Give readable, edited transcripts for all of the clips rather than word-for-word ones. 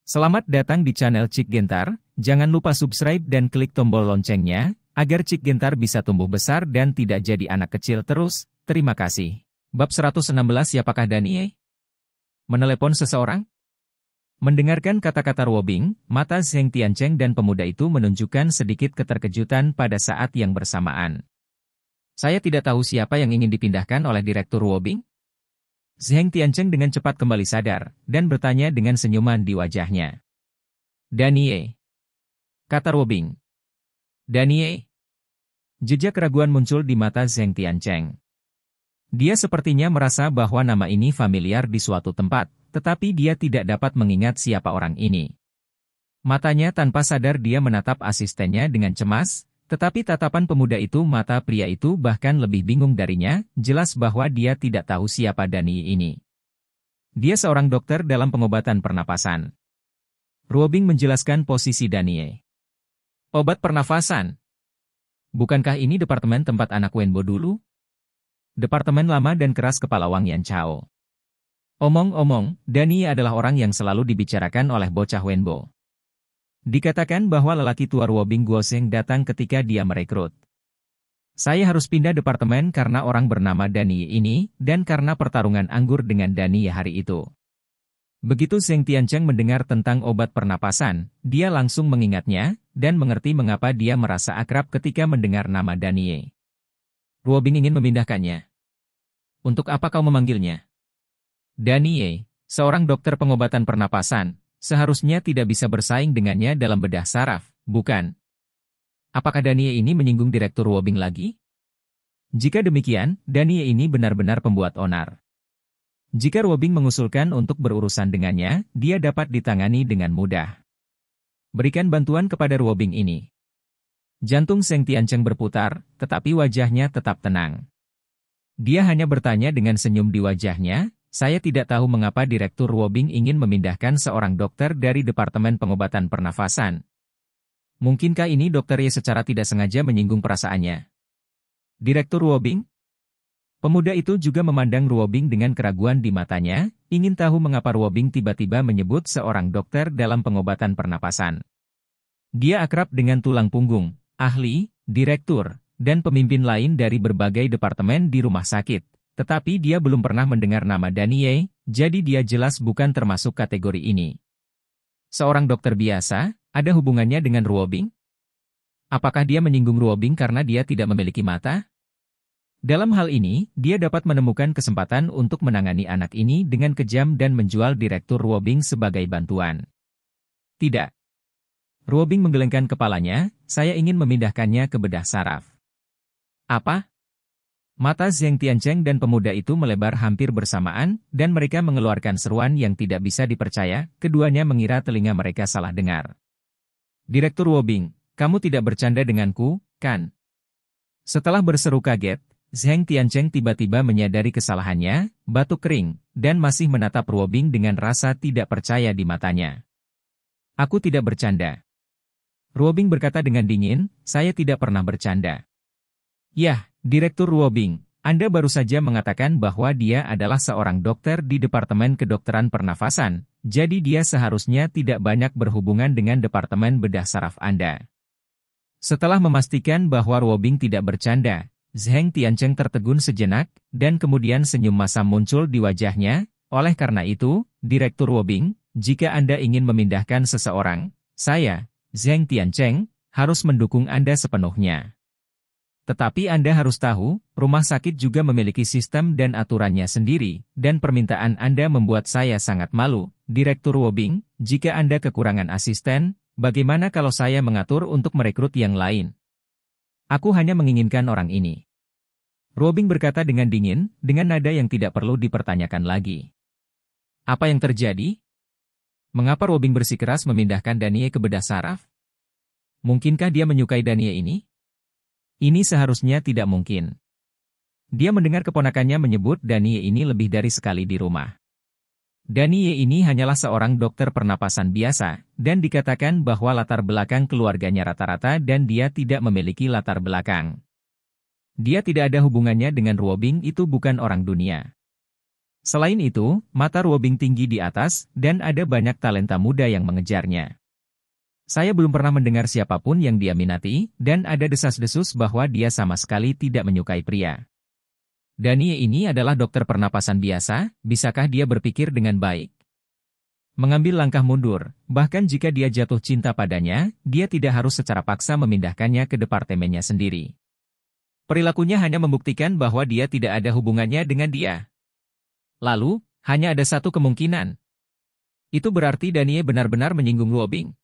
Selamat datang di channel Cik Gentar, jangan lupa subscribe dan klik tombol loncengnya, agar Cik Gentar bisa tumbuh besar dan tidak jadi anak kecil terus, terima kasih. Bab 116 Siapakah Danie? Menelepon seseorang? Mendengarkan kata-kata Ruobing, mata Zheng Tiancheng dan pemuda itu menunjukkan sedikit keterkejutan pada saat yang bersamaan. Saya tidak tahu siapa yang ingin dipindahkan oleh Direktur Ruobing? Zheng Tiancheng dengan cepat kembali sadar, dan bertanya dengan senyuman di wajahnya. Danie, kata Ruobing. Danie. Jejak keraguan muncul di mata Zheng Tiancheng. Dia sepertinya merasa bahwa nama ini familiar di suatu tempat, tetapi dia tidak dapat mengingat siapa orang ini. Matanya tanpa sadar dia menatap asistennya dengan cemas, tetapi tatapan pemuda itu mata pria itu bahkan lebih bingung darinya, jelas bahwa dia tidak tahu siapa Danie ini. Dia seorang dokter dalam pengobatan pernapasan. Ruobing menjelaskan posisi Danie. Obat pernafasan. Bukankah ini departemen tempat anak Wenbo dulu? Departemen lama dan keras kepala Wang Yanchao. Omong-omong, Danie adalah orang yang selalu dibicarakan oleh bocah Wenbo. Dikatakan bahwa lelaki tua Ruobing Guozheng datang ketika dia merekrut. Saya harus pindah departemen karena orang bernama Danie ini, dan karena pertarungan anggur dengan Danie hari itu. Begitu Zheng Tiancheng mendengar tentang obat pernapasan, dia langsung mengingatnya, dan mengerti mengapa dia merasa akrab ketika mendengar nama Danie. Ruobing ingin memindahkannya. Untuk apa kau memanggilnya? Danie, seorang dokter pengobatan pernapasan. Seharusnya tidak bisa bersaing dengannya dalam bedah saraf, bukan? Apakah Danie ini menyinggung Direktur Ruobing lagi? Jika demikian, Danie ini benar-benar pembuat onar. Jika Ruobing mengusulkan untuk berurusan dengannya, dia dapat ditangani dengan mudah. Berikan bantuan kepada Ruobing ini. Jantung Zheng Tiancheng berputar, tetapi wajahnya tetap tenang. Dia hanya bertanya dengan senyum di wajahnya. Saya tidak tahu mengapa Direktur Ruobing ingin memindahkan seorang dokter dari Departemen Pengobatan Pernafasan. Mungkinkah ini dokternya secara tidak sengaja menyinggung perasaannya? Direktur Ruobing? Pemuda itu juga memandang Ruobing dengan keraguan di matanya, ingin tahu mengapa Ruobing tiba-tiba menyebut seorang dokter dalam pengobatan pernapasan. Dia akrab dengan tulang punggung, ahli, direktur, dan pemimpin lain dari berbagai departemen di rumah sakit. Tetapi dia belum pernah mendengar nama Danie, jadi dia jelas bukan termasuk kategori ini. Seorang dokter biasa, ada hubungannya dengan Ruobing? Apakah dia menyinggung Ruobing karena dia tidak memiliki mata? Dalam hal ini, dia dapat menemukan kesempatan untuk menangani anak ini dengan kejam dan menjual Direktur Ruobing sebagai bantuan. Tidak. Ruobing menggelengkan kepalanya, saya ingin memindahkannya ke bedah saraf. Apa? Mata Zheng Tiancheng dan pemuda itu melebar hampir bersamaan, dan mereka mengeluarkan seruan yang tidak bisa dipercaya, keduanya mengira telinga mereka salah dengar. Direktur Ruobing, kamu tidak bercanda denganku, kan? Setelah berseru kaget, Zheng Tiancheng tiba-tiba menyadari kesalahannya, batuk kering, dan masih menatap Ruobing dengan rasa tidak percaya di matanya. Aku tidak bercanda. Ruobing berkata dengan dingin, saya tidak pernah bercanda. Yah, Direktur Ruobing, Anda baru saja mengatakan bahwa dia adalah seorang dokter di Departemen Kedokteran Pernafasan, jadi dia seharusnya tidak banyak berhubungan dengan Departemen Bedah Saraf Anda. Setelah memastikan bahwa Ruobing tidak bercanda, Zheng Tiancheng tertegun sejenak, dan kemudian senyum masam muncul di wajahnya. Oleh karena itu, Direktur Ruobing, jika Anda ingin memindahkan seseorang, saya, Zheng Tiancheng, harus mendukung Anda sepenuhnya. Tetapi Anda harus tahu, rumah sakit juga memiliki sistem dan aturannya sendiri, dan permintaan Anda membuat saya sangat malu. Direktur Ruobing, jika Anda kekurangan asisten, bagaimana kalau saya mengatur untuk merekrut yang lain? Aku hanya menginginkan orang ini. Ruobing berkata dengan dingin, dengan nada yang tidak perlu dipertanyakan lagi. Apa yang terjadi? Mengapa Ruobing bersikeras memindahkan Danie ke bedah saraf? Mungkinkah dia menyukai Danie ini? Ini seharusnya tidak mungkin. Dia mendengar keponakannya menyebut Danie ini lebih dari sekali di rumah. Danie ini hanyalah seorang dokter pernapasan biasa, dan dikatakan bahwa latar belakang keluarganya rata-rata dan dia tidak memiliki latar belakang. Dia tidak ada hubungannya dengan Ruobing, itu bukan orang dunia. Selain itu, mata Ruobing tinggi di atas, dan ada banyak talenta muda yang mengejarnya. Saya belum pernah mendengar siapapun yang dia minati, dan ada desas-desus bahwa dia sama sekali tidak menyukai pria. Danie ini adalah dokter pernapasan biasa, bisakah dia berpikir dengan baik? Mengambil langkah mundur, bahkan jika dia jatuh cinta padanya, dia tidak harus secara paksa memindahkannya ke departemennya sendiri. Perilakunya hanya membuktikan bahwa dia tidak ada hubungannya dengan dia. Lalu, hanya ada satu kemungkinan. Itu berarti Danie benar-benar menyinggung Ruobing.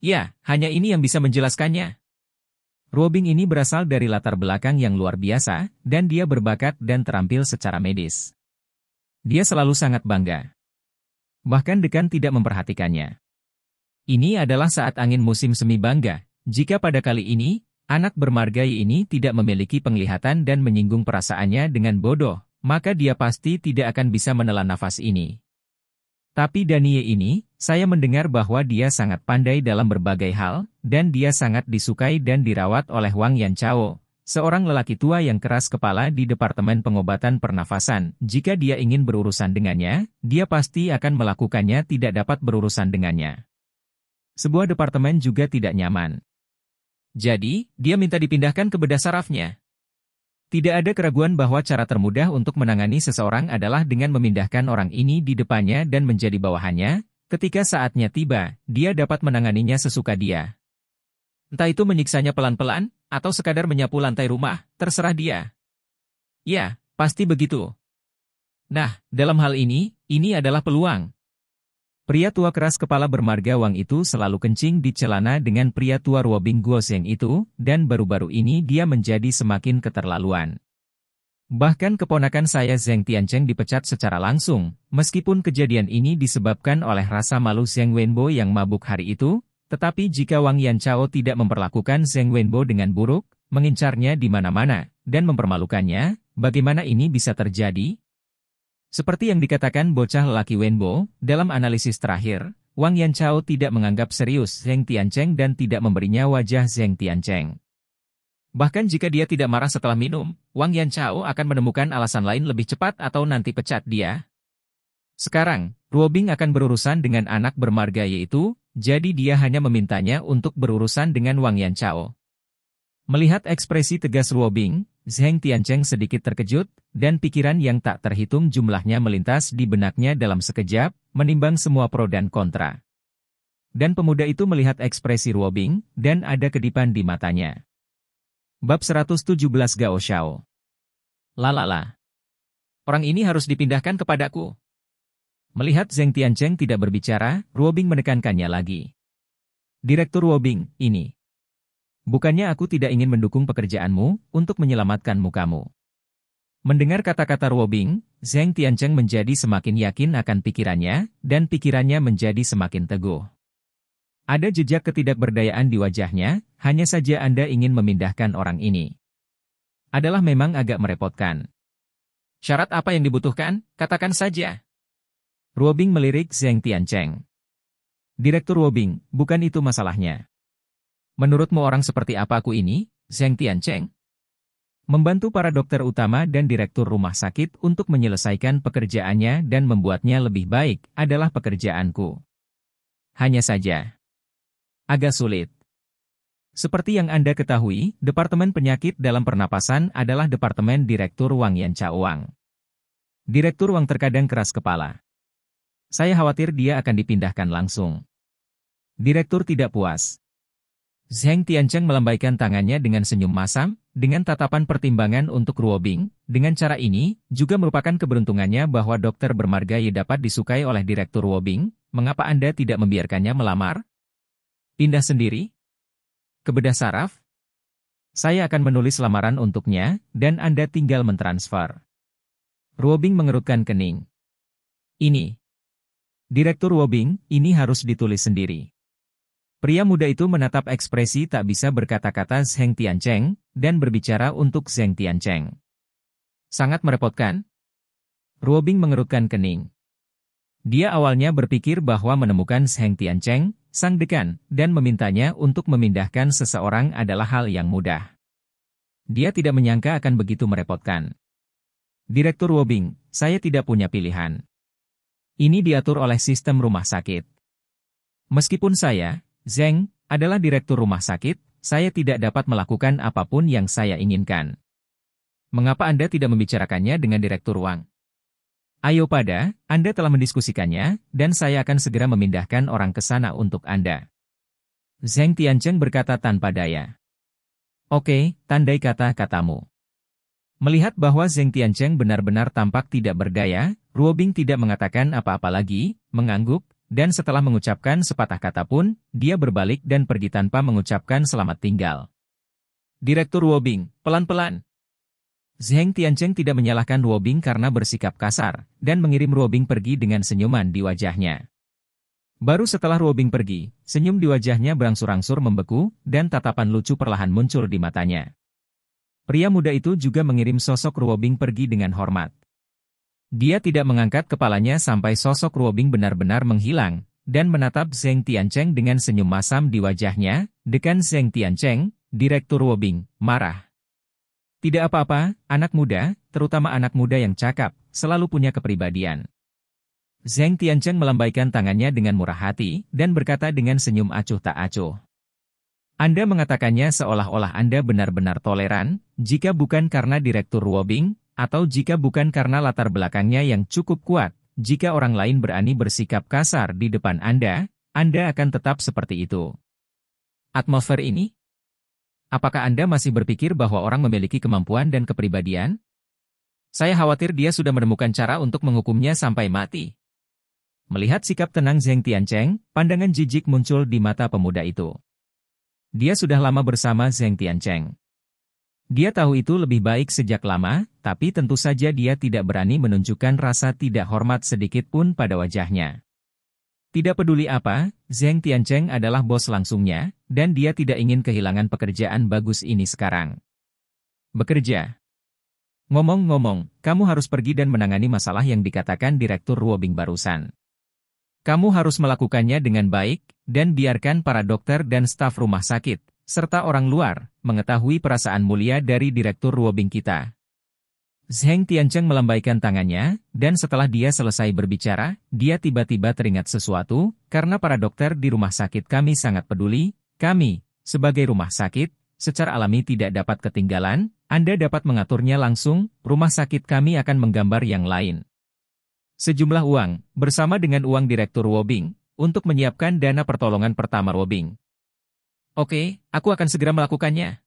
Ya, hanya ini yang bisa menjelaskannya. Ruobing ini berasal dari latar belakang yang luar biasa, dan dia berbakat dan terampil secara medis. Dia selalu sangat bangga. Bahkan dekan tidak memperhatikannya. Ini adalah saat angin musim semi bangga. Jika pada kali ini, anak bermargai ini tidak memiliki penglihatan dan menyinggung perasaannya dengan bodoh, maka dia pasti tidak akan bisa menelan nafas ini. Tapi Danie ini, saya mendengar bahwa dia sangat pandai dalam berbagai hal, dan dia sangat disukai dan dirawat oleh Wang Yanchao, seorang lelaki tua yang keras kepala di Departemen Pengobatan Pernafasan. Jika dia ingin berurusan dengannya, dia pasti akan melakukannya, tidak dapat berurusan dengannya. Sebuah departemen juga tidak nyaman. Jadi, dia minta dipindahkan ke bedah sarafnya. Tidak ada keraguan bahwa cara termudah untuk menangani seseorang adalah dengan memindahkan orang ini di depannya dan menjadi bawahannya. Ketika saatnya tiba, dia dapat menanganinya sesuka dia. Entah itu menyiksanya pelan-pelan, atau sekadar menyapu lantai rumah, terserah dia. Ya, pasti begitu. Nah, dalam hal ini adalah peluang. Pria tua keras kepala bermarga Wang itu selalu kencing di celana dengan pria tua Ruobing Guosheng itu, dan baru-baru ini dia menjadi semakin keterlaluan. Bahkan keponakan saya Zheng Tiancheng dipecat secara langsung, meskipun kejadian ini disebabkan oleh rasa malu Zheng Wenbo yang mabuk hari itu, tetapi jika Wang Yanchao tidak memperlakukan Zheng Wenbo dengan buruk, mengincarnya di mana-mana, dan mempermalukannya, bagaimana ini bisa terjadi? Seperti yang dikatakan bocah lelaki Wenbo, dalam analisis terakhir, Wang Yanchao tidak menganggap serius Zheng Tiancheng dan tidak memberinya wajah Zheng Tiancheng. Bahkan jika dia tidak marah setelah minum, Wang Yanchao akan menemukan alasan lain lebih cepat atau nanti pecat dia. Sekarang, Ruobing akan berurusan dengan anak bermarga yaitu, jadi dia hanya memintanya untuk berurusan dengan Wang Yanchao. Melihat ekspresi tegas Ruobing, Zheng Tiancheng sedikit terkejut, dan pikiran yang tak terhitung jumlahnya melintas di benaknya dalam sekejap, menimbang semua pro dan kontra. Dan pemuda itu melihat ekspresi Ruobing, dan ada kedipan di matanya. Bab 117 Gao Xiao. Lalala. Orang ini harus dipindahkan kepadaku. Melihat Zheng Tiancheng tidak berbicara, Ruobing menekankannya lagi. Direktur Ruobing, ini. Bukannya aku tidak ingin mendukung pekerjaanmu, untuk menyelamatkan mukamu. Mendengar kata-kata Ruobing, Zheng Tiancheng menjadi semakin yakin akan pikirannya, dan pikirannya menjadi semakin teguh. Ada jejak ketidakberdayaan di wajahnya, hanya saja Anda ingin memindahkan orang ini. Adalah memang agak merepotkan. Syarat apa yang dibutuhkan, katakan saja. Ruobing melirik Zheng Tiancheng. Direktur Ruobing, bukan itu masalahnya. Menurutmu orang seperti apa aku ini, Zheng Tiancheng? Membantu para dokter utama dan direktur rumah sakit untuk menyelesaikan pekerjaannya dan membuatnya lebih baik adalah pekerjaanku. Hanya saja, agak sulit. Seperti yang Anda ketahui, Departemen Penyakit dalam Pernapasan adalah Departemen Direktur Wang Yanchao Wang. Direktur Wang terkadang keras kepala. Saya khawatir dia akan dipindahkan langsung. Direktur tidak puas. Zheng Tiancheng melambaikan tangannya dengan senyum masam, dengan tatapan pertimbangan untuk Ruobing. Dengan cara ini, juga merupakan keberuntungannya bahwa dokter bermarga Ye dapat disukai oleh Direktur Ruobing. Mengapa Anda tidak membiarkannya melamar? Pindah sendiri? Ke bedah saraf? Saya akan menulis lamaran untuknya, dan Anda tinggal mentransfer. Ruobing mengerutkan kening. Ini. Direktur Ruobing, ini harus ditulis sendiri. Pria muda itu menatap ekspresi tak bisa berkata-kata Zheng Tiancheng, dan berbicara untuk Zheng Tiancheng. Sangat merepotkan. Ruobing mengerutkan kening. Dia awalnya berpikir bahwa menemukan Zheng Tiancheng, sang dekan, dan memintanya untuk memindahkan seseorang adalah hal yang mudah. Dia tidak menyangka akan begitu merepotkan. Direktur Wobing, saya tidak punya pilihan. Ini diatur oleh sistem rumah sakit. Meskipun saya, Zheng, adalah direktur rumah sakit, saya tidak dapat melakukan apapun yang saya inginkan. Mengapa Anda tidak membicarakannya dengan direktur Wang? Ayo pada, Anda telah mendiskusikannya, dan saya akan segera memindahkan orang ke sana untuk Anda. Zheng Tiancheng berkata tanpa daya. Oke, tandai kata-katamu. Melihat bahwa Zheng Tiancheng benar-benar tampak tidak berdaya, Ruobing tidak mengatakan apa-apa lagi, mengangguk, dan setelah mengucapkan sepatah kata pun, dia berbalik dan pergi tanpa mengucapkan selamat tinggal. Direktur Ruobing, pelan-pelan. Zheng Tiancheng tidak menyalahkan Ruobing karena bersikap kasar, dan mengirim Ruobing pergi dengan senyuman di wajahnya. Baru setelah Ruobing pergi, senyum di wajahnya berangsur-angsur membeku, dan tatapan lucu perlahan muncul di matanya. Pria muda itu juga mengirim sosok Ruobing pergi dengan hormat. Dia tidak mengangkat kepalanya sampai sosok Ruobing benar-benar menghilang, dan menatap Zheng Tiancheng dengan senyum masam di wajahnya. Dekan Zheng Tiancheng, Direktur Ruobing, marah. Tidak apa-apa, anak muda, terutama anak muda yang cakap, selalu punya kepribadian. Zheng Tiancheng melambaikan tangannya dengan murah hati, dan berkata dengan senyum acuh tak acuh. Anda mengatakannya seolah-olah Anda benar-benar toleran, jika bukan karena Direktur Ruobing, atau jika bukan karena latar belakangnya yang cukup kuat, jika orang lain berani bersikap kasar di depan Anda akan tetap seperti itu. Atmosfer ini? Apakah Anda masih berpikir bahwa orang memiliki kemampuan dan kepribadian? Saya khawatir dia sudah menemukan cara untuk menghukumnya sampai mati. Melihat sikap tenang Zheng Tiancheng, pandangan jijik muncul di mata pemuda itu. Dia sudah lama bersama Zheng Tiancheng. Dia tahu itu lebih baik sejak lama, tapi tentu saja dia tidak berani menunjukkan rasa tidak hormat sedikit pun pada wajahnya. Tidak peduli apa, Zheng Tiancheng adalah bos langsungnya, dan dia tidak ingin kehilangan pekerjaan bagus ini sekarang. Bekerja. Ngomong-ngomong, kamu harus pergi dan menangani masalah yang dikatakan Direktur Ruobing barusan. Kamu harus melakukannya dengan baik, dan biarkan para dokter dan staf rumah sakit, serta orang luar, mengetahui perasaan mulia dari Direktur Ruobing kita. Zheng Tiancheng melambaikan tangannya, dan setelah dia selesai berbicara, dia tiba-tiba teringat sesuatu, karena para dokter di rumah sakit kami sangat peduli, kami, sebagai rumah sakit, secara alami tidak dapat ketinggalan, Anda dapat mengaturnya langsung, rumah sakit kami akan menggambar yang lain. Sejumlah uang, bersama dengan uang Direktur Ruobing, untuk menyiapkan dana pertolongan pertama Ruobing. Oke, aku akan segera melakukannya.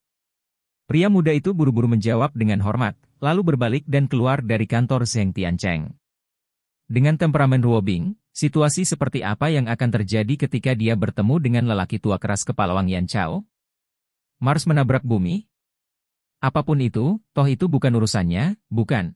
Pria muda itu buru-buru menjawab dengan hormat, lalu berbalik dan keluar dari kantor Zheng Tiancheng. Dengan temperamen Ruobing, situasi seperti apa yang akan terjadi ketika dia bertemu dengan lelaki tua keras kepala Wang Yanchao? Mars menabrak bumi? Apapun itu, toh itu bukan urusannya, bukan?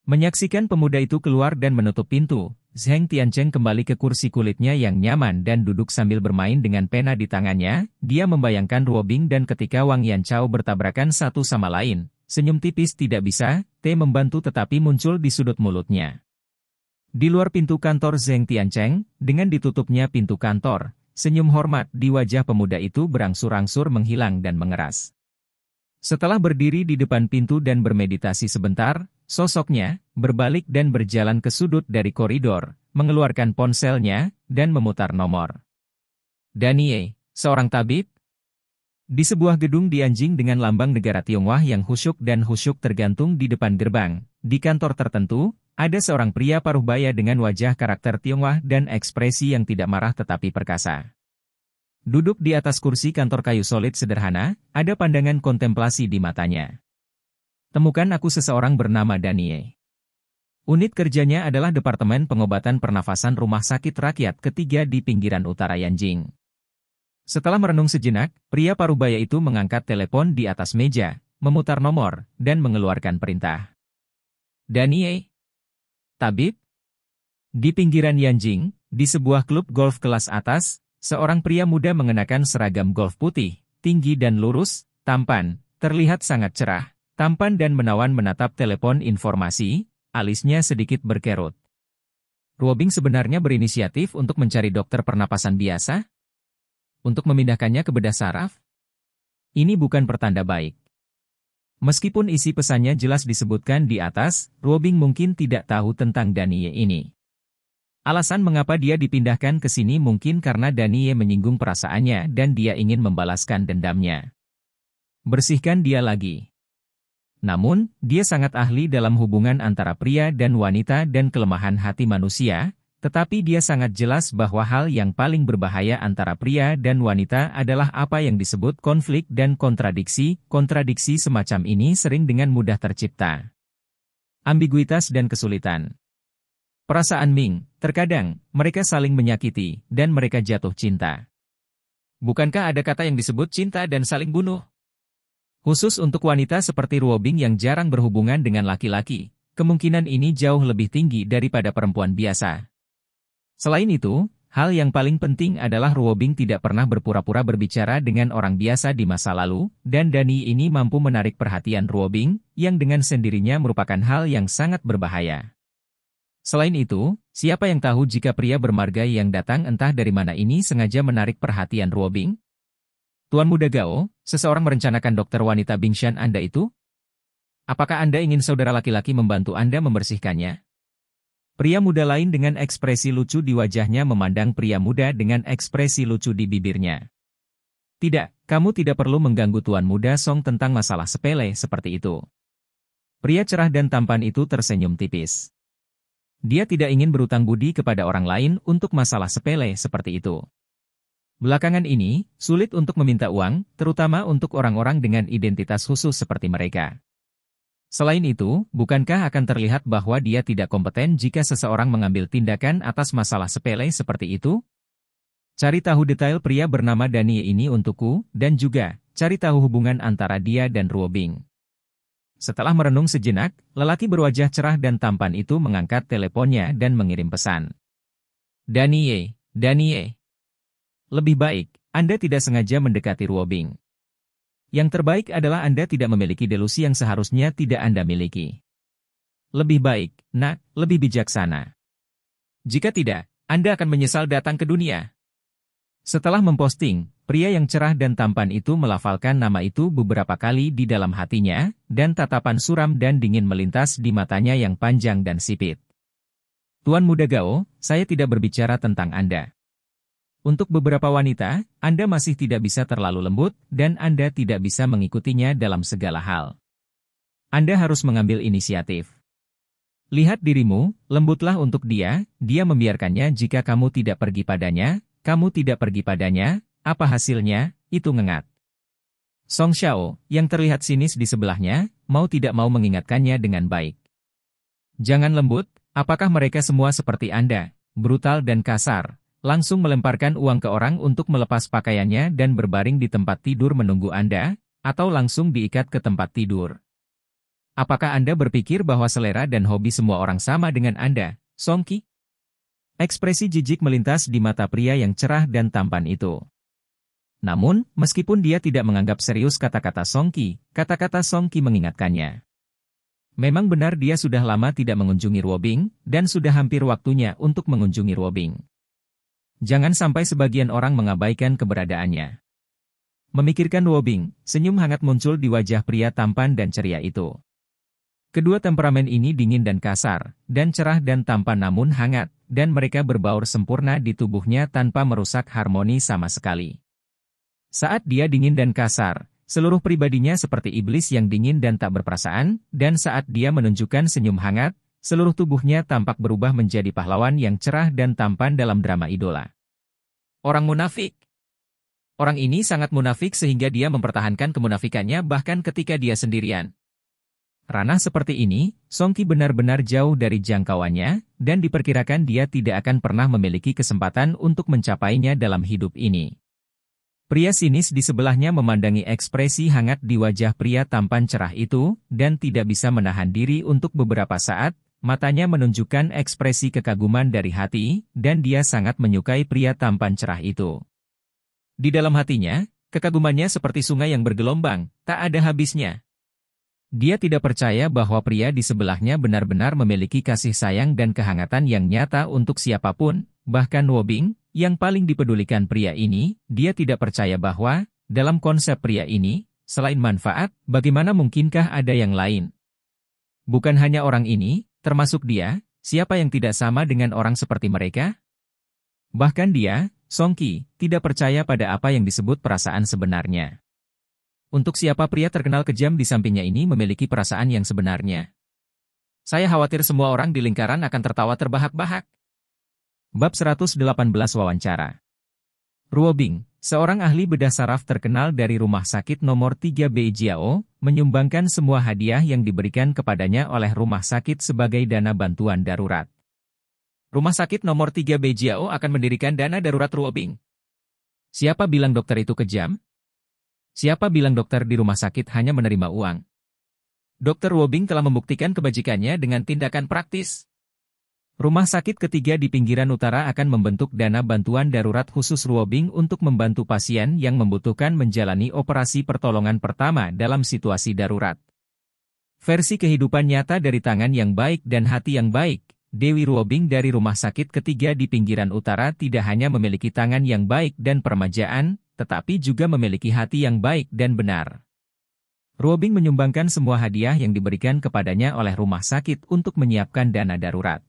Menyaksikan pemuda itu keluar dan menutup pintu, Zheng Tiancheng kembali ke kursi kulitnya yang nyaman dan duduk sambil bermain dengan pena di tangannya. Dia membayangkan Ruobing dan ketika Wang Yanchao bertabrakan satu sama lain, senyum tipis tidak bisa, membantu tetapi muncul di sudut mulutnya. Di luar pintu kantor Zheng Tiancheng, dengan ditutupnya pintu kantor, senyum hormat di wajah pemuda itu berangsur-angsur menghilang dan mengeras. Setelah berdiri di depan pintu dan bermeditasi sebentar, sosoknya berbalik dan berjalan ke sudut dari koridor, mengeluarkan ponselnya, dan memutar nomor. Danie, seorang tabib? Di sebuah gedung di Anjing dengan lambang negara Tionghoa yang khusyuk dan khusyuk tergantung di depan gerbang, di kantor tertentu, ada seorang pria paruh baya dengan wajah karakter Tionghoa dan ekspresi yang tidak marah tetapi perkasa. Duduk di atas kursi kantor kayu solid sederhana, ada pandangan kontemplasi di matanya. Temukan aku seseorang bernama Danie. Unit kerjanya adalah Departemen Pengobatan Pernafasan Rumah Sakit Rakyat ketiga di pinggiran utara Yanjing. Setelah merenung sejenak, pria parubaya itu mengangkat telepon di atas meja, memutar nomor, dan mengeluarkan perintah. Danie. Tabib? Di pinggiran Yanjing, di sebuah klub golf kelas atas, seorang pria muda mengenakan seragam golf putih, tinggi dan lurus, tampan, terlihat sangat cerah, tampan dan menawan menatap telepon informasi, alisnya sedikit berkerut. Ruobing sebenarnya berinisiatif untuk mencari dokter pernapasan biasa? Untuk memindahkannya ke bedah saraf? Ini bukan pertanda baik. Meskipun isi pesannya jelas disebutkan di atas, Ruobing mungkin tidak tahu tentang Danie ini. Alasan mengapa dia dipindahkan ke sini mungkin karena Danie menyinggung perasaannya dan dia ingin membalaskan dendamnya. Bersihkan dia lagi. Namun, dia sangat ahli dalam hubungan antara pria dan wanita dan kelemahan hati manusia, tetapi dia sangat jelas bahwa hal yang paling berbahaya antara pria dan wanita adalah apa yang disebut konflik dan kontradiksi. Kontradiksi semacam ini sering dengan mudah tercipta. Ambiguitas dan kesulitan. Perasaan Ming, terkadang, mereka saling menyakiti, dan mereka jatuh cinta. Bukankah ada kata yang disebut cinta dan saling bunuh? Khusus untuk wanita seperti Ruobing yang jarang berhubungan dengan laki-laki, kemungkinan ini jauh lebih tinggi daripada perempuan biasa. Selain itu, hal yang paling penting adalah Ruobing tidak pernah berpura-pura berbicara dengan orang biasa di masa lalu, dan Dani ini mampu menarik perhatian Ruobing, yang dengan sendirinya merupakan hal yang sangat berbahaya. Selain itu, siapa yang tahu jika pria bermarga yang datang entah dari mana ini sengaja menarik perhatian Ruobing? Tuan Muda Gao, seseorang merencanakan dokter wanita Bingshan Anda itu? Apakah Anda ingin saudara laki-laki membantu Anda membersihkannya? Pria muda lain dengan ekspresi lucu di wajahnya memandang pria muda dengan ekspresi lucu di bibirnya. Tidak, kamu tidak perlu mengganggu Tuan Muda Song tentang masalah sepele seperti itu. Pria cerah dan tampan itu tersenyum tipis. Dia tidak ingin berutang budi kepada orang lain untuk masalah sepele seperti itu. Belakangan ini, sulit untuk meminta uang, terutama untuk orang-orang dengan identitas khusus seperti mereka. Selain itu, bukankah akan terlihat bahwa dia tidak kompeten jika seseorang mengambil tindakan atas masalah sepele seperti itu? Cari tahu detail pria bernama Danie ini untukku, dan juga, cari tahu hubungan antara dia dan Ruobing. Setelah merenung sejenak, lelaki berwajah cerah dan tampan itu mengangkat teleponnya dan mengirim pesan. Danie. Lebih baik, Anda tidak sengaja mendekati Ruobing. Yang terbaik adalah Anda tidak memiliki delusi yang seharusnya tidak Anda miliki. Lebih baik, nak, lebih bijaksana. Jika tidak, Anda akan menyesal datang ke dunia. Setelah memposting, pria yang cerah dan tampan itu melafalkan nama itu beberapa kali di dalam hatinya, dan tatapan suram dan dingin melintas di matanya yang panjang dan sipit. Tuan Muda Gao, saya tidak berbicara tentang Anda. Untuk beberapa wanita, Anda masih tidak bisa terlalu lembut, dan Anda tidak bisa mengikutinya dalam segala hal. Anda harus mengambil inisiatif. Lihat dirimu, lembutlah untuk dia membiarkannya jika kamu tidak pergi padanya, apa hasilnya, itu ngengat. Song Xiao, yang terlihat sinis di sebelahnya, mau tidak mau mengingatkannya dengan baik. Jangan lembut, apakah mereka semua seperti Anda, brutal dan kasar? Langsung melemparkan uang ke orang untuk melepas pakaiannya dan berbaring di tempat tidur menunggu Anda, atau langsung diikat ke tempat tidur. Apakah Anda berpikir bahwa selera dan hobi semua orang sama dengan Anda, Song Qi? Ekspresi jijik melintas di mata pria yang cerah dan tampan itu. Namun, meskipun dia tidak menganggap serius kata-kata Song Qi, kata-kata Song Qi mengingatkannya. Memang benar dia sudah lama tidak mengunjungi Ruobing, dan sudah hampir waktunya untuk mengunjungi Ruobing. Jangan sampai sebagian orang mengabaikan keberadaannya. Memikirkan Ruobing, senyum hangat muncul di wajah pria tampan dan ceria itu. Kedua temperamen ini dingin dan kasar, dan cerah dan tampan namun hangat, dan mereka berbaur sempurna di tubuhnya tanpa merusak harmoni sama sekali. Saat dia dingin dan kasar, seluruh pribadinya seperti iblis yang dingin dan tak berperasaan, dan saat dia menunjukkan senyum hangat, seluruh tubuhnya tampak berubah menjadi pahlawan yang cerah dan tampan dalam drama idola. Orang munafik. Orang ini sangat munafik sehingga dia mempertahankan kemunafikannya bahkan ketika dia sendirian. Ranah seperti ini, Song Qi benar-benar jauh dari jangkauannya, dan diperkirakan dia tidak akan pernah memiliki kesempatan untuk mencapainya dalam hidup ini. Pria sinis di sebelahnya memandangi ekspresi hangat di wajah pria tampan cerah itu, dan tidak bisa menahan diri untuk beberapa saat. Matanya menunjukkan ekspresi kekaguman dari hati, dan dia sangat menyukai pria tampan cerah itu. Di dalam hatinya, kekagumannya seperti sungai yang bergelombang, tak ada habisnya. Dia tidak percaya bahwa pria di sebelahnya benar-benar memiliki kasih sayang dan kehangatan yang nyata untuk siapapun, bahkan Ruobing, yang paling dipedulikan pria ini, dia tidak percaya bahwa, dalam konsep pria ini, Selain manfaat, bagaimana mungkinkah ada yang lain? Bukan hanya orang ini, termasuk dia, siapa yang tidak sama dengan orang seperti mereka? Bahkan dia, Songqi, tidak percaya pada apa yang disebut perasaan sebenarnya. Untuk siapa pria terkenal kejam di sampingnya ini memiliki perasaan yang sebenarnya? Saya khawatir semua orang di lingkaran akan tertawa terbahak-bahak. Bab 118 Wawancara. Ruo Bing, seorang ahli bedah saraf terkenal dari rumah sakit nomor 3 Beijiao, menyumbangkan semua hadiah yang diberikan kepadanya oleh rumah sakit sebagai dana bantuan darurat. Rumah sakit nomor 3 Beijiao akan mendirikan dana darurat Ruo Bing. Siapa bilang dokter itu kejam? Siapa bilang dokter di rumah sakit hanya menerima uang? Dokter Ruo Bing telah membuktikan kebajikannya dengan tindakan praktis. Rumah sakit ketiga di pinggiran utara akan membentuk dana bantuan darurat khusus Ruo Bing untuk membantu pasien yang membutuhkan menjalani operasi pertolongan pertama dalam situasi darurat. Versi kehidupan nyata dari tangan yang baik dan hati yang baik, Dewi Ruo Bing dari rumah sakit ketiga di pinggiran utara tidak hanya memiliki tangan yang baik dan permajaan, tetapi juga memiliki hati yang baik dan benar. Ruo Bing menyumbangkan semua hadiah yang diberikan kepadanya oleh rumah sakit untuk menyiapkan dana darurat.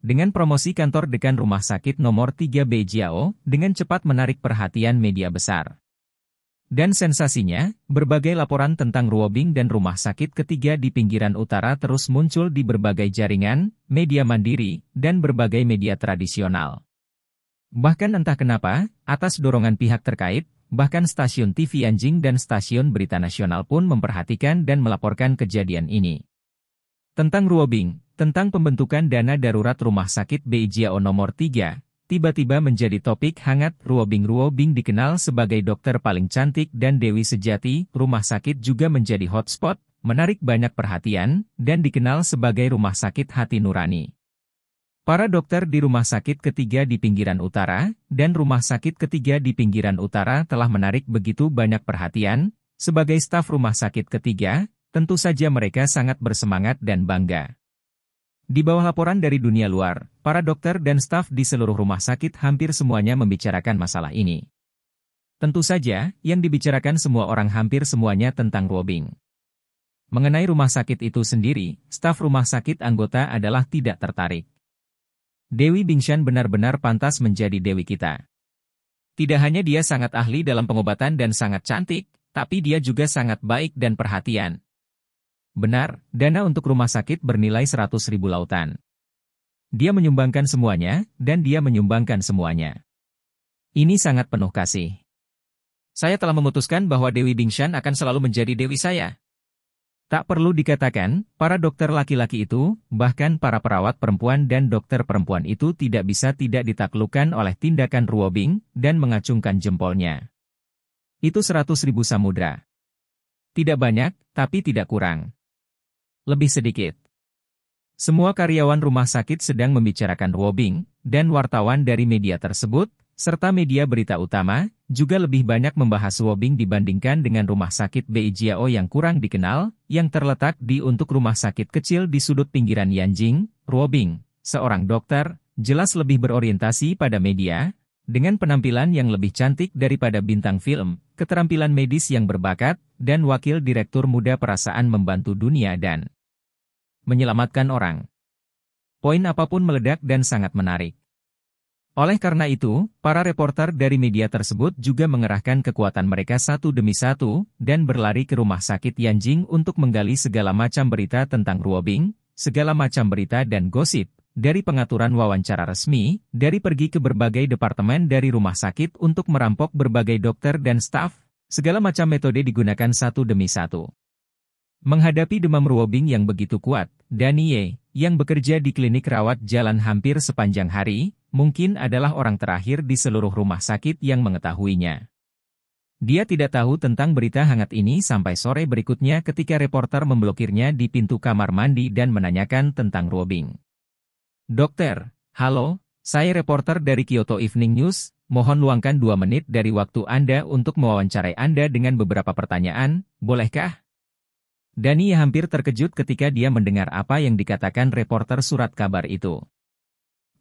Dengan promosi kantor dekan rumah sakit nomor 3 Beijiao, dengan cepat menarik perhatian media besar. Dan sensasinya, berbagai laporan tentang Ruo Bing dan rumah sakit ketiga di pinggiran utara terus muncul di berbagai jaringan, media mandiri, dan berbagai media tradisional. Bahkan entah kenapa, atas dorongan pihak terkait, bahkan stasiun TV Anjing dan stasiun berita nasional pun memperhatikan dan melaporkan kejadian ini. Tentang Ruo Bing, tentang pembentukan dana darurat rumah sakit Beijiao nomor 3, tiba-tiba menjadi topik hangat. Ruo Bing dikenal sebagai dokter paling cantik dan dewi sejati, rumah sakit juga menjadi hotspot, menarik banyak perhatian, dan dikenal sebagai rumah sakit hati nurani. Para dokter di rumah sakit ketiga di pinggiran utara, dan rumah sakit ketiga di pinggiran utara telah menarik begitu banyak perhatian. Sebagai staf rumah sakit ketiga, tentu saja mereka sangat bersemangat dan bangga. Di bawah laporan dari dunia luar, para dokter dan staf di seluruh rumah sakit hampir semuanya membicarakan masalah ini. Tentu saja, yang dibicarakan semua orang hampir semuanya tentang Ruo Bing. Mengenai rumah sakit itu sendiri, staf rumah sakit anggota adalah tidak tertarik. Dewi Bingshan benar-benar pantas menjadi dewi kita. Tidak hanya dia sangat ahli dalam pengobatan dan sangat cantik, tapi dia juga sangat baik dan perhatian. Benar, dana untuk rumah sakit bernilai 100.000 lautan. Dia menyumbangkan semuanya, dan dia menyumbangkan semuanya. Ini sangat penuh kasih. Saya telah memutuskan bahwa Dewi Bingshan akan selalu menjadi dewi saya. Tak perlu dikatakan, para dokter laki-laki itu, bahkan para perawat perempuan dan dokter perempuan itu tidak bisa tidak ditaklukkan oleh tindakan Ruo Bing, dan mengacungkan jempolnya. Itu 100.000 samudra. Tidak banyak, tapi tidak kurang. Lebih sedikit. Semua karyawan rumah sakit sedang membicarakan Ruo Bing, dan wartawan dari media tersebut, serta media berita utama, juga lebih banyak membahas Ruo Bing dibandingkan dengan rumah sakit Beijiao yang kurang dikenal, yang terletak di untuk rumah sakit kecil di sudut pinggiran Yanjing. Ruo Bing, seorang dokter, jelas lebih berorientasi pada media, dengan penampilan yang lebih cantik daripada bintang film, keterampilan medis yang berbakat, dan wakil direktur muda perasaan membantu dunia dan menyelamatkan orang. Poin apapun meledak dan sangat menarik. Oleh karena itu, para reporter dari media tersebut juga mengerahkan kekuatan mereka satu demi satu, dan berlari ke rumah sakit Yanjing untuk menggali segala macam berita tentang Ruo Bing, segala macam berita dan gosip, dari pengaturan wawancara resmi, dari pergi ke berbagai departemen dari rumah sakit untuk merampok berbagai dokter dan staf, segala macam metode digunakan satu demi satu. Menghadapi demam Ruo Bing yang begitu kuat, Danny Ye, yang bekerja di klinik rawat jalan hampir sepanjang hari, mungkin adalah orang terakhir di seluruh rumah sakit yang mengetahuinya. Dia tidak tahu tentang berita hangat ini sampai sore berikutnya ketika reporter memblokirnya di pintu kamar mandi dan menanyakan tentang Ruo Bing. Dokter, halo, saya reporter dari Kyoto Evening News, mohon luangkan 2 menit dari waktu Anda untuk mewawancarai Anda dengan beberapa pertanyaan, bolehkah? Danny hampir terkejut ketika dia mendengar apa yang dikatakan reporter surat kabar itu.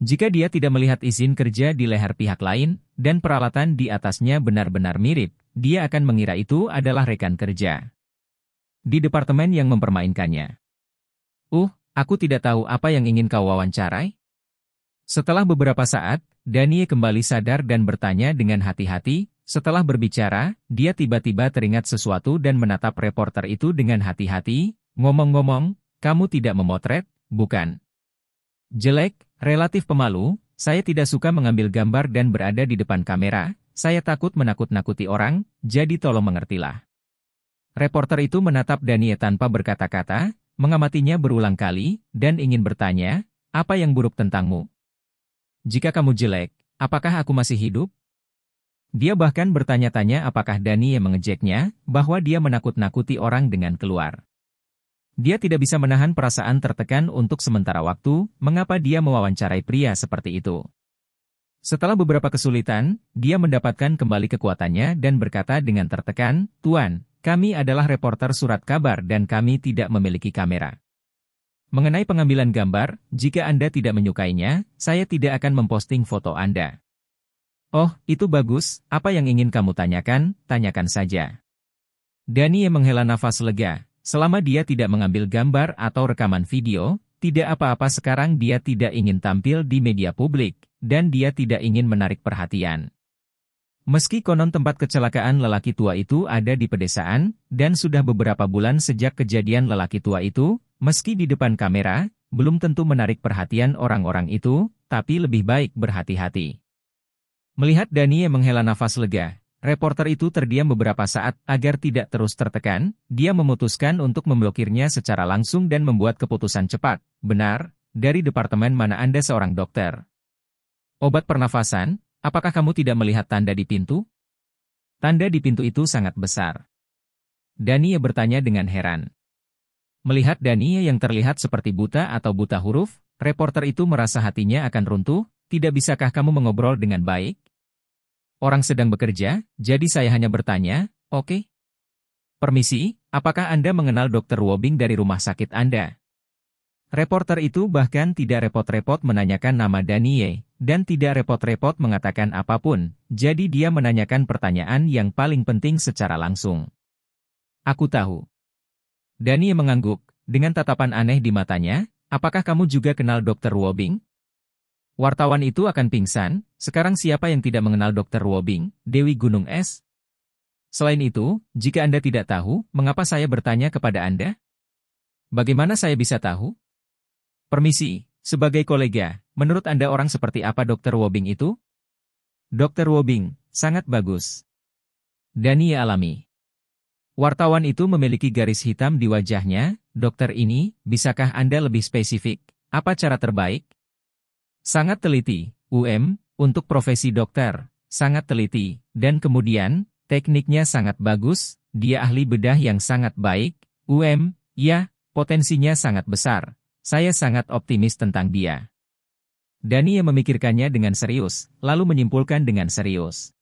Jika dia tidak melihat izin kerja di leher pihak lain, dan peralatan di atasnya benar-benar mirip, dia akan mengira itu adalah rekan kerja di departemen yang mempermainkannya. Aku tidak tahu apa yang ingin kau wawancarai. Setelah beberapa saat, Danie kembali sadar dan bertanya dengan hati-hati. Setelah berbicara, dia tiba-tiba teringat sesuatu dan menatap reporter itu dengan hati-hati. Ngomong-ngomong, kamu tidak memotret, bukan? Jelek, relatif pemalu, saya tidak suka mengambil gambar dan berada di depan kamera, saya takut menakut-nakuti orang, jadi tolong mengertilah. Reporter itu menatap Danie tanpa berkata-kata, mengamatinya berulang kali, dan ingin bertanya, apa yang buruk tentangmu? Jika kamu jelek, apakah aku masih hidup? Dia bahkan bertanya-tanya apakah Danie mengejeknya, bahwa dia menakut-nakuti orang dengan keluar. Dia tidak bisa menahan perasaan tertekan untuk sementara waktu, mengapa dia mewawancarai pria seperti itu. Setelah beberapa kesulitan, dia mendapatkan kembali kekuatannya dan berkata dengan tertekan, Tuan, kami adalah reporter surat kabar dan kami tidak memiliki kamera. Mengenai pengambilan gambar, jika Anda tidak menyukainya, saya tidak akan memposting foto Anda. Oh, itu bagus, apa yang ingin kamu tanyakan, tanyakan saja. Danie menghela nafas lega, selama dia tidak mengambil gambar atau rekaman video, tidak apa-apa sekarang dia tidak ingin tampil di media publik, dan dia tidak ingin menarik perhatian. Meski konon tempat kecelakaan lelaki tua itu ada di pedesaan, dan sudah beberapa bulan sejak kejadian lelaki tua itu, meski di depan kamera, belum tentu menarik perhatian orang-orang itu, tapi lebih baik berhati-hati. Melihat Danie menghela nafas lega, reporter itu terdiam beberapa saat agar tidak terus tertekan, dia memutuskan untuk memblokirnya secara langsung dan membuat keputusan cepat. Benar, dari departemen mana Anda seorang dokter? Obat pernafasan, apakah kamu tidak melihat tanda di pintu? Tanda di pintu itu sangat besar. Danie bertanya dengan heran. Melihat Danie yang terlihat seperti buta atau buta huruf, reporter itu merasa hatinya akan runtuh. Tidak bisakah kamu mengobrol dengan baik? Orang sedang bekerja, jadi saya hanya bertanya, oke? Permisi, apakah Anda mengenal Dr. Wobing dari rumah sakit Anda? Reporter itu bahkan tidak repot-repot menanyakan nama Danie, dan tidak repot-repot mengatakan apapun, jadi dia menanyakan pertanyaan yang paling penting secara langsung. Aku tahu. Danie mengangguk, dengan tatapan aneh di matanya, apakah kamu juga kenal Dr. Wobing? Wartawan itu akan pingsan, sekarang siapa yang tidak mengenal Dr. Wobing, Dewi Gunung Es? Selain itu, jika Anda tidak tahu, mengapa saya bertanya kepada Anda? Bagaimana saya bisa tahu? Permisi, sebagai kolega, menurut Anda orang seperti apa Dr. Wobing itu? Dr. Wobing, sangat bagus. Danie alami. Wartawan itu memiliki garis hitam di wajahnya, dokter ini, bisakah Anda lebih spesifik? Apa cara terbaik? Sangat teliti, untuk profesi dokter, sangat teliti, dan kemudian, tekniknya sangat bagus, dia ahli bedah yang sangat baik, ya, potensinya sangat besar, saya sangat optimis tentang dia. Danie memikirkannya dengan serius, lalu menyimpulkan dengan serius.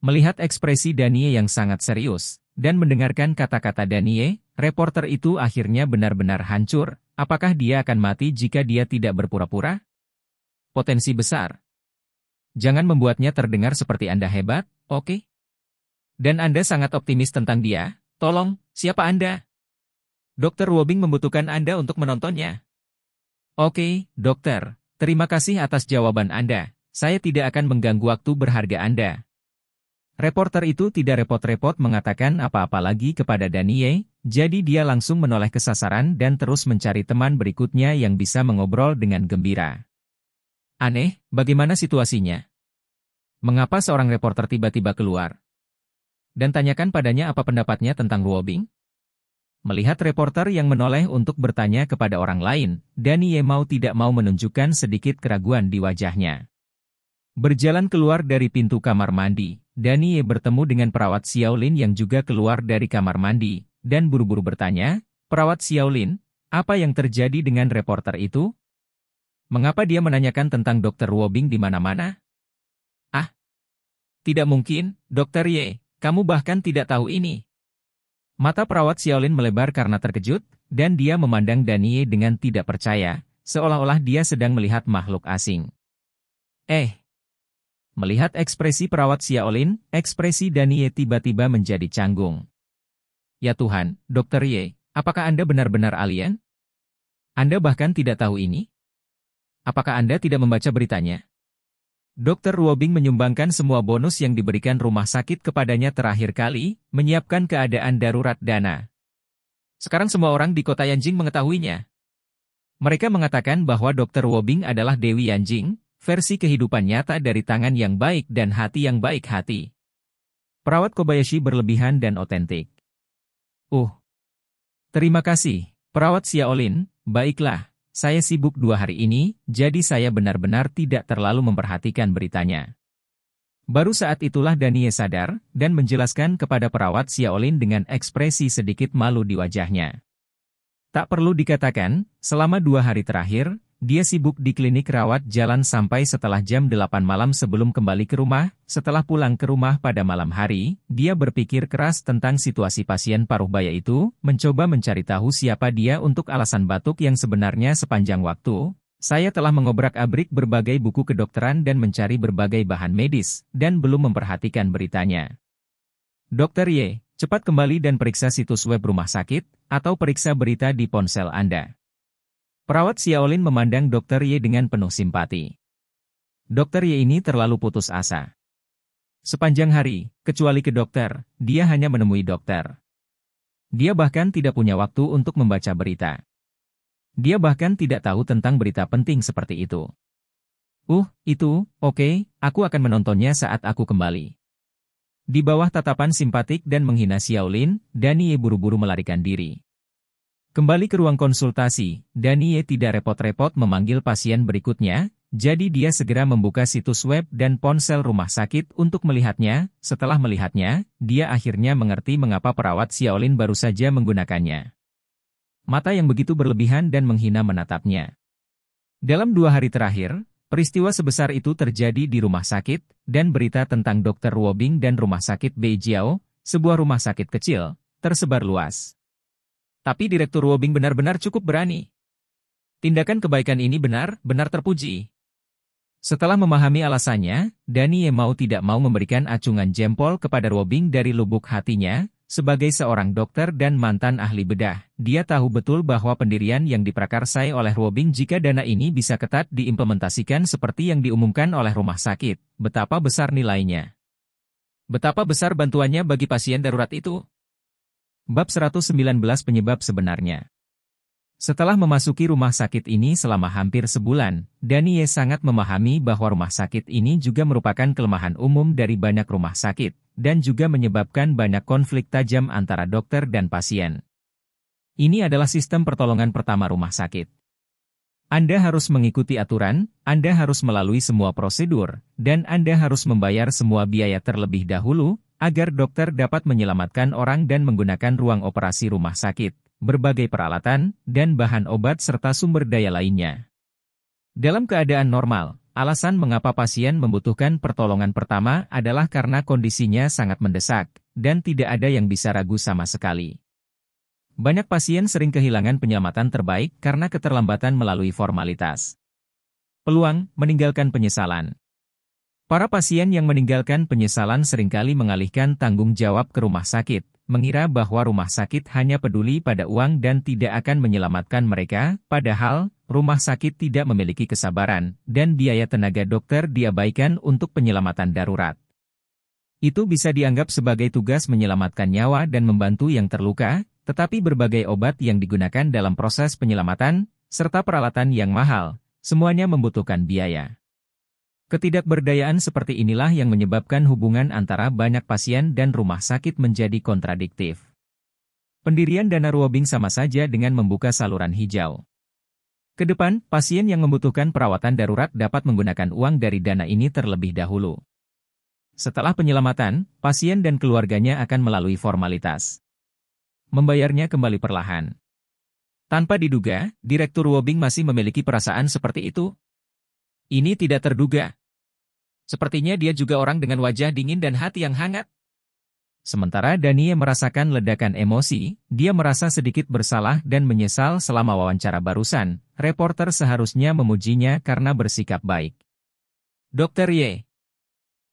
Melihat ekspresi Danie yang sangat serius, dan mendengarkan kata-kata Danie, reporter itu akhirnya benar-benar hancur, apakah dia akan mati jika dia tidak berpura-pura? Potensi besar. Jangan membuatnya terdengar seperti Anda hebat, oke? Dan Anda sangat optimis tentang dia, tolong, siapa Anda? Dr. Wobing membutuhkan Anda untuk menontonnya. Oke, dokter, terima kasih atas jawaban Anda, saya tidak akan mengganggu waktu berharga Anda. Reporter itu tidak repot-repot mengatakan apa-apa lagi kepada Danie, jadi dia langsung menoleh ke sasaran dan terus mencari teman berikutnya yang bisa mengobrol dengan gembira. Aneh, bagaimana situasinya? Mengapa seorang reporter tiba-tiba keluar? Dan tanyakan padanya apa pendapatnya tentang Wobing? Melihat reporter yang menoleh untuk bertanya kepada orang lain, Danie mau tidak mau menunjukkan sedikit keraguan di wajahnya. Berjalan keluar dari pintu kamar mandi, Danie bertemu dengan perawat Xiaolin yang juga keluar dari kamar mandi, dan buru-buru bertanya, perawat Xiaolin, apa yang terjadi dengan reporter itu? Mengapa dia menanyakan tentang Dr. Wobing di mana-mana? Ah, tidak mungkin, Dr. Ye, kamu bahkan tidak tahu ini. Mata perawat Xiaolin melebar karena terkejut, dan dia memandang Danie dengan tidak percaya. seolah-olah dia sedang melihat makhluk asing. Melihat ekspresi perawat Xiaolin, ekspresi Danie tiba-tiba menjadi canggung. Ya Tuhan, Dr. Ye, apakah Anda benar-benar alien? Anda bahkan tidak tahu ini? Apakah Anda tidak membaca beritanya? Dr. Ruobing menyumbangkan semua bonus yang diberikan rumah sakit kepadanya terakhir kali, menyiapkan keadaan darurat dana. Sekarang semua orang di kota Yanjing mengetahuinya. Mereka mengatakan bahwa Dr. Ruobing adalah Dewi Yanjing, versi kehidupan nyata dari tangan yang baik dan hati yang baik hati. Perawat Kobayashi berlebihan dan otentik. Terima kasih, perawat Xiaolin, baiklah. Saya sibuk 2 hari ini, jadi saya benar-benar tidak terlalu memperhatikan beritanya. Baru saat itulah Danie sadar, dan menjelaskan kepada perawat Xiaolin dengan ekspresi sedikit malu di wajahnya. Tak perlu dikatakan, selama 2 hari terakhir, dia sibuk di klinik rawat jalan sampai setelah jam 8 malam sebelum kembali ke rumah. Setelah pulang ke rumah pada malam hari, dia berpikir keras tentang situasi pasien paruh baya itu, mencoba mencari tahu siapa dia untuk alasan batuk yang sebenarnya sepanjang waktu. Saya telah mengobrak-abrik berbagai buku kedokteran dan mencari berbagai bahan medis, dan belum memperhatikan beritanya. Dr. Ye, cepat kembali dan periksa situs web rumah sakit, atau periksa berita di ponsel Anda. Perawat Xiaolin memandang Dr. Ye dengan penuh simpati. Dr. Ye ini terlalu putus asa. Sepanjang hari, kecuali ke dokter, dia hanya menemui dokter. Dia bahkan tidak punya waktu untuk membaca berita. Dia bahkan tidak tahu tentang berita penting seperti itu. Oke, aku akan menontonnya saat aku kembali. Di bawah tatapan simpatik dan menghina Xiaolin, Danie buru-buru melarikan diri. Kembali ke ruang konsultasi, Danie tidak repot-repot memanggil pasien berikutnya, jadi dia segera membuka situs web dan ponsel rumah sakit untuk melihatnya. Setelah melihatnya, dia akhirnya mengerti mengapa perawat Xiaolin baru saja menggunakannya. Mata yang begitu berlebihan dan menghina menatapnya. Dalam 2 hari terakhir, peristiwa sebesar itu terjadi di rumah sakit, dan berita tentang Dr. Ruobing dan rumah sakit Beijiao, sebuah rumah sakit kecil, tersebar luas. Tapi Direktur Ruobing benar-benar cukup berani. Tindakan kebaikan ini benar-benar terpuji. Setelah memahami alasannya, Danie mau tidak mau memberikan acungan jempol kepada Ruobing dari lubuk hatinya. Sebagai seorang dokter dan mantan ahli bedah, dia tahu betul bahwa pendirian yang diprakarsai oleh Ruobing jika dana ini bisa ketat diimplementasikan seperti yang diumumkan oleh rumah sakit, betapa besar nilainya. Betapa besar bantuannya bagi pasien darurat itu. Bab 119 Penyebab sebenarnya. Setelah memasuki rumah sakit ini selama hampir sebulan, Danie sangat memahami bahwa rumah sakit ini juga merupakan kelemahan umum dari banyak rumah sakit, dan juga menyebabkan banyak konflik tajam antara dokter dan pasien. Ini adalah sistem pertolongan pertama rumah sakit. Anda harus mengikuti aturan, Anda harus melalui semua prosedur, dan Anda harus membayar semua biaya terlebih dahulu, agar dokter dapat menyelamatkan orang dan menggunakan ruang operasi rumah sakit, berbagai peralatan, dan bahan obat serta sumber daya lainnya. Dalam keadaan normal, alasan mengapa pasien membutuhkan pertolongan pertama adalah karena kondisinya sangat mendesak, dan tidak ada yang bisa ragu sama sekali. Banyak pasien sering kehilangan penyelamatan terbaik karena keterlambatan melalui formalitas. Peluang meninggalkan penyesalan. Para pasien yang meninggalkan penyesalan seringkali mengalihkan tanggung jawab ke rumah sakit, mengira bahwa rumah sakit hanya peduli pada uang dan tidak akan menyelamatkan mereka, padahal rumah sakit tidak memiliki kesabaran, dan biaya tenaga dokter diabaikan untuk penyelamatan darurat. Itu bisa dianggap sebagai tugas menyelamatkan nyawa dan membantu yang terluka, tetapi berbagai obat yang digunakan dalam proses penyelamatan, serta peralatan yang mahal, semuanya membutuhkan biaya. Ketidakberdayaan seperti inilah yang menyebabkan hubungan antara banyak pasien dan rumah sakit menjadi kontradiktif. Pendirian dana Ruobing sama saja dengan membuka saluran hijau. Kedepan, pasien yang membutuhkan perawatan darurat dapat menggunakan uang dari dana ini terlebih dahulu. Setelah penyelamatan, pasien dan keluarganya akan melalui formalitas. Membayarnya kembali perlahan. Tanpa diduga, Direktur Ruobing masih memiliki perasaan seperti itu. Ini tidak terduga. Sepertinya dia juga orang dengan wajah dingin dan hati yang hangat. Sementara Danie merasakan ledakan emosi, dia merasa sedikit bersalah dan menyesal selama wawancara barusan. Reporter seharusnya memujinya karena bersikap baik. Dokter Ye.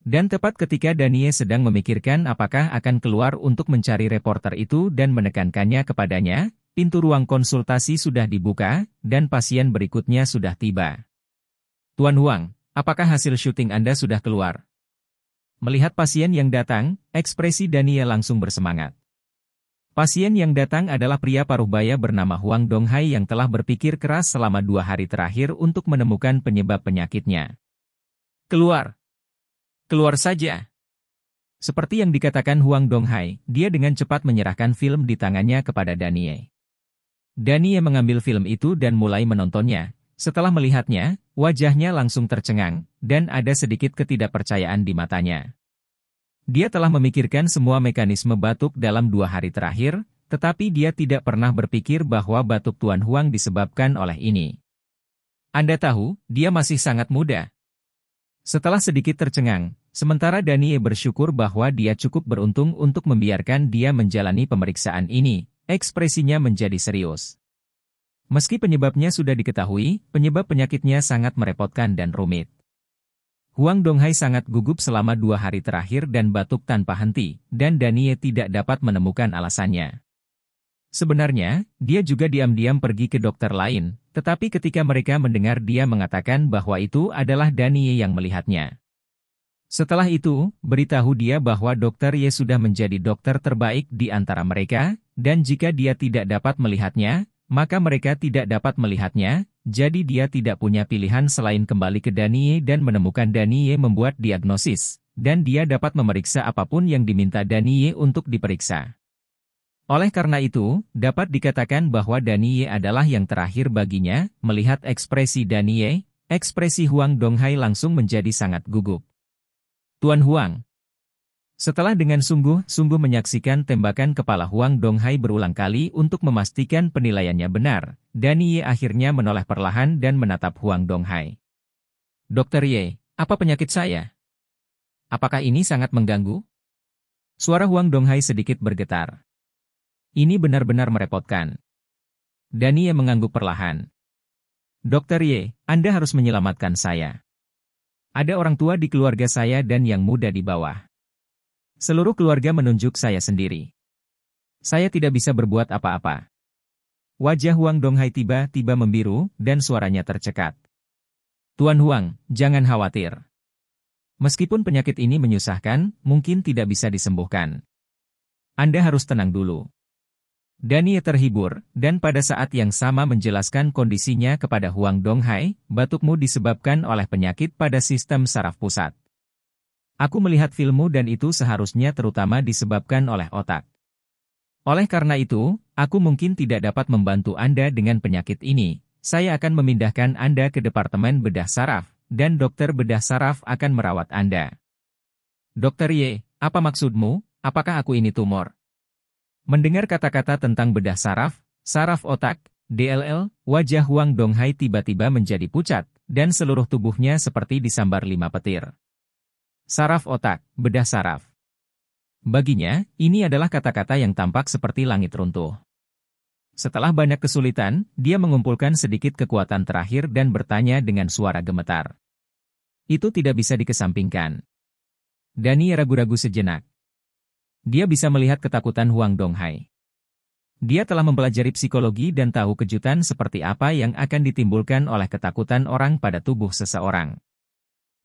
Dan tepat ketika Danie sedang memikirkan apakah akan keluar untuk mencari reporter itu dan menekankannya kepadanya, pintu ruang konsultasi sudah dibuka, dan pasien berikutnya sudah tiba. Tuan Huang, apakah hasil syuting Anda sudah keluar? Melihat pasien yang datang, ekspresi Danie langsung bersemangat. Pasien yang datang adalah pria paruh baya bernama Huang Donghai yang telah berpikir keras selama 2 hari terakhir untuk menemukan penyebab penyakitnya. Keluar! Keluar saja! Seperti yang dikatakan Huang Donghai, dia dengan cepat menyerahkan film di tangannya kepada Danie. Danie mengambil film itu dan mulai menontonnya. Setelah melihatnya, wajahnya langsung tercengang, dan ada sedikit ketidakpercayaan di matanya. Dia telah memikirkan semua mekanisme batuk dalam 2 hari terakhir, tetapi dia tidak pernah berpikir bahwa batuk Tuan Huang disebabkan oleh ini. Anda tahu, dia masih sangat muda. Setelah sedikit tercengang, sementara Danie bersyukur bahwa dia cukup beruntung untuk membiarkan dia menjalani pemeriksaan ini, ekspresinya menjadi serius. Meski penyebabnya sudah diketahui, penyebab penyakitnya sangat merepotkan dan rumit. Huang Donghai sangat gugup selama 2 hari terakhir dan batuk tanpa henti, dan Danie tidak dapat menemukan alasannya. Sebenarnya, dia juga diam-diam pergi ke dokter lain, tetapi ketika mereka mendengar dia mengatakan bahwa itu adalah Danie yang melihatnya. Setelah itu, beritahu dia bahwa Dokter Ye sudah menjadi dokter terbaik di antara mereka, dan jika dia tidak dapat melihatnya, maka mereka tidak dapat melihatnya, jadi dia tidak punya pilihan selain kembali ke Danie dan menemukan Danie membuat diagnosis, dan dia dapat memeriksa apapun yang diminta Danie untuk diperiksa. Oleh karena itu, dapat dikatakan bahwa Danie adalah yang terakhir baginya. Melihat ekspresi Danie, ekspresi Huang Donghai langsung menjadi sangat gugup. Tuan Huang. Setelah dengan sungguh-sungguh menyaksikan tembakan kepala Huang Donghai berulang kali untuk memastikan penilaiannya benar, Danie akhirnya menoleh perlahan dan menatap Huang Donghai. Dokter Ye, apa penyakit saya? Apakah ini sangat mengganggu? Suara Huang Donghai sedikit bergetar. Ini benar-benar merepotkan. Danie mengangguk perlahan. Dokter Ye, Anda harus menyelamatkan saya. Ada orang tua di keluarga saya dan yang muda di bawah. Seluruh keluarga menunjuk saya sendiri. Saya tidak bisa berbuat apa-apa. Wajah Huang Donghai tiba-tiba membiru, dan suaranya tercekat. Tuan Huang, jangan khawatir. Meskipun penyakit ini menyusahkan, mungkin tidak bisa disembuhkan. Anda harus tenang dulu. Danie terhibur, dan pada saat yang sama menjelaskan kondisinya kepada Huang Donghai, batukmu disebabkan oleh penyakit pada sistem saraf pusat. Aku melihat filmmu dan itu seharusnya terutama disebabkan oleh otak. Oleh karena itu, aku mungkin tidak dapat membantu Anda dengan penyakit ini. Saya akan memindahkan Anda ke Departemen Bedah Saraf, dan dokter bedah saraf akan merawat Anda. Dokter Ye, apa maksudmu? Apakah aku ini tumor? Mendengar kata-kata tentang bedah saraf, saraf otak, DLL, wajah Huang Donghai tiba-tiba menjadi pucat, dan seluruh tubuhnya seperti disambar 5 petir. Saraf otak, bedah saraf. Baginya, ini adalah kata-kata yang tampak seperti langit runtuh. Setelah banyak kesulitan, dia mengumpulkan sedikit kekuatan terakhir dan bertanya dengan suara gemetar. Itu tidak bisa dikesampingkan. Danie ragu-ragu sejenak. Dia bisa melihat ketakutan Huang Donghai. Dia telah mempelajari psikologi dan tahu kejutan seperti apa yang akan ditimbulkan oleh ketakutan orang pada tubuh seseorang.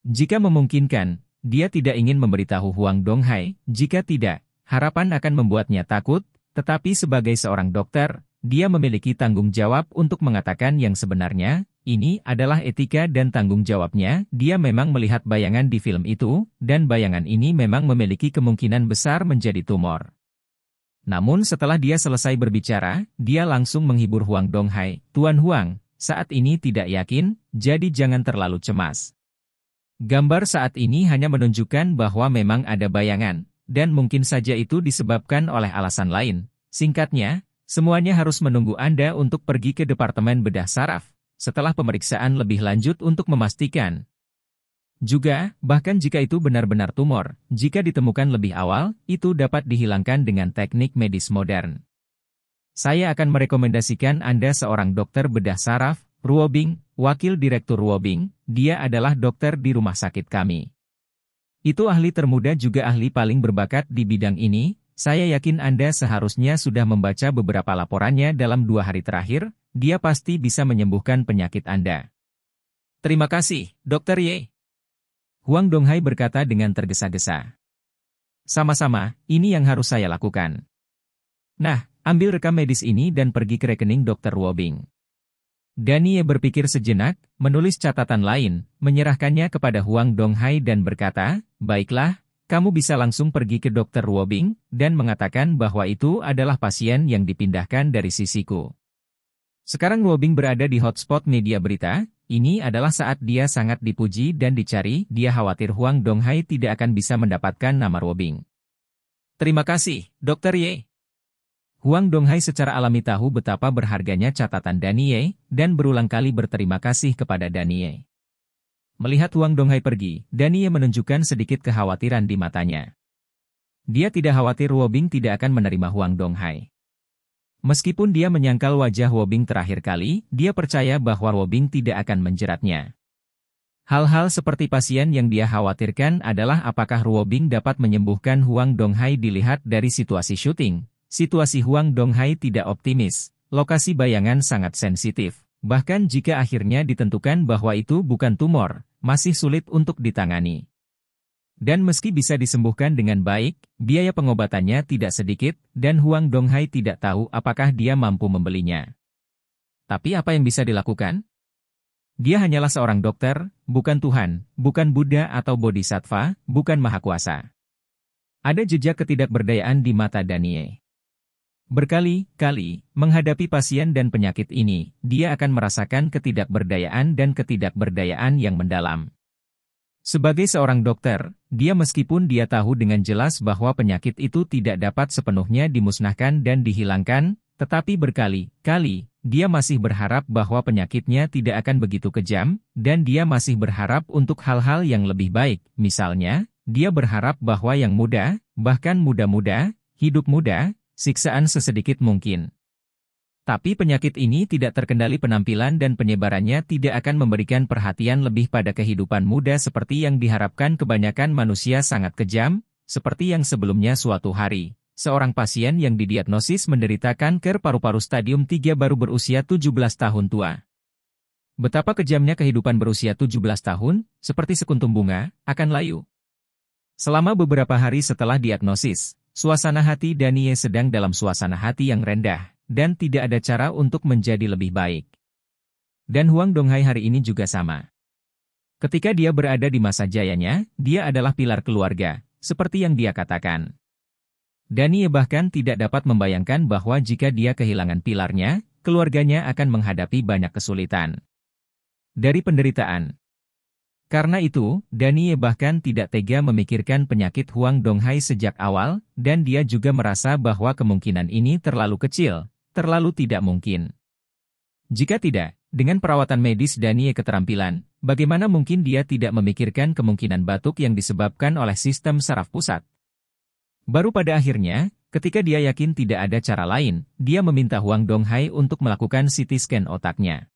Jika memungkinkan, dia tidak ingin memberitahu Huang Donghai, jika tidak, harapan akan membuatnya takut, tetapi sebagai seorang dokter, dia memiliki tanggung jawab untuk mengatakan yang sebenarnya. Ini adalah etika dan tanggung jawabnya. Dia memang melihat bayangan di film itu, dan bayangan ini memang memiliki kemungkinan besar menjadi tumor. Namun setelah dia selesai berbicara, dia langsung menghibur Huang Donghai. Tuan Huang, saat ini tidak yakin, jadi jangan terlalu cemas. Gambar saat ini hanya menunjukkan bahwa memang ada bayangan, dan mungkin saja itu disebabkan oleh alasan lain. Singkatnya, semuanya harus menunggu Anda untuk pergi ke Departemen Bedah Saraf, setelah pemeriksaan lebih lanjut untuk memastikan. Juga, bahkan jika itu benar-benar tumor, jika ditemukan lebih awal, itu dapat dihilangkan dengan teknik medis modern. Saya akan merekomendasikan Anda seorang dokter bedah saraf, Ruobing, Wakil Direktur Ruobing, dia adalah dokter di rumah sakit kami. Itu ahli termuda juga ahli paling berbakat di bidang ini. Saya yakin Anda seharusnya sudah membaca beberapa laporannya dalam 2 hari terakhir, dia pasti bisa menyembuhkan penyakit Anda. Terima kasih, Dr. Ye. Huang Donghai berkata dengan tergesa-gesa. Sama-sama, ini yang harus saya lakukan. Nah, ambil rekam medis ini dan pergi ke rekening Dr. Ruobing. Danie berpikir sejenak, menulis catatan lain, menyerahkannya kepada Huang Donghai dan berkata, baiklah, kamu bisa langsung pergi ke Dr. Ruobing, dan mengatakan bahwa itu adalah pasien yang dipindahkan dari sisiku. Sekarang Ruobing berada di hotspot media berita, ini adalah saat dia sangat dipuji dan dicari, dia khawatir Huang Donghai tidak akan bisa mendapatkan nama Ruobing. Terima kasih, Dr. Ye. Huang Donghai secara alami tahu betapa berharganya catatan Danie, dan berulang kali berterima kasih kepada Danie. Melihat Huang Donghai pergi, Danie menunjukkan sedikit kekhawatiran di matanya. Dia tidak khawatir Ruobing tidak akan menerima Huang Donghai. Meskipun dia menyangkal wajah Ruobing terakhir kali, dia percaya bahwa Ruobing tidak akan menjeratnya. Hal-hal seperti pasien yang dia khawatirkan adalah apakah Ruobing dapat menyembuhkan Huang Donghai dilihat dari situasi syuting. Situasi Huang Donghai tidak optimis, lokasi bayangan sangat sensitif. Bahkan jika akhirnya ditentukan bahwa itu bukan tumor, masih sulit untuk ditangani. Dan meski bisa disembuhkan dengan baik, biaya pengobatannya tidak sedikit, dan Huang Donghai tidak tahu apakah dia mampu membelinya. Tapi apa yang bisa dilakukan? Dia hanyalah seorang dokter, bukan Tuhan, bukan Buddha atau Bodhisattva, bukan Maha Kuasa. Ada jejak ketidakberdayaan di mata Danie. Berkali-kali, menghadapi pasien dan penyakit ini, dia akan merasakan ketidakberdayaan dan ketidakberdayaan yang mendalam. Sebagai seorang dokter, dia meskipun dia tahu dengan jelas bahwa penyakit itu tidak dapat sepenuhnya dimusnahkan dan dihilangkan, tetapi berkali-kali, dia masih berharap bahwa penyakitnya tidak akan begitu kejam, dan dia masih berharap untuk hal-hal yang lebih baik. Misalnya, dia berharap bahwa yang muda, bahkan muda-muda, hidup muda, siksaan sesedikit mungkin. Tapi penyakit ini tidak terkendali penampilan dan penyebarannya tidak akan memberikan perhatian lebih pada kehidupan muda seperti yang diharapkan kebanyakan manusia sangat kejam, seperti yang sebelumnya suatu hari. Seorang pasien yang didiagnosis menderita kanker paru-paru stadium 3 baru berusia 17 tahun tua. Betapa kejamnya kehidupan berusia 17 tahun, seperti sekuntum bunga, akan layu. Selama beberapa hari setelah diagnosis, suasana hati Danie sedang dalam suasana hati yang rendah, dan tidak ada cara untuk menjadi lebih baik. Dan Huang Donghai hari ini juga sama. Ketika dia berada di masa jayanya, dia adalah pilar keluarga, seperti yang dia katakan. Danie bahkan tidak dapat membayangkan bahwa jika dia kehilangan pilarnya, keluarganya akan menghadapi banyak kesulitan. Dari penderitaan. Karena itu, Danie bahkan tidak tega memikirkan penyakit Huang Donghai sejak awal, dan dia juga merasa bahwa kemungkinan ini terlalu kecil, terlalu tidak mungkin. Jika tidak, dengan perawatan medis Danie keterampilan, bagaimana mungkin dia tidak memikirkan kemungkinan batuk yang disebabkan oleh sistem saraf pusat? Baru pada akhirnya, ketika dia yakin tidak ada cara lain, dia meminta Huang Donghai untuk melakukan CT scan otaknya.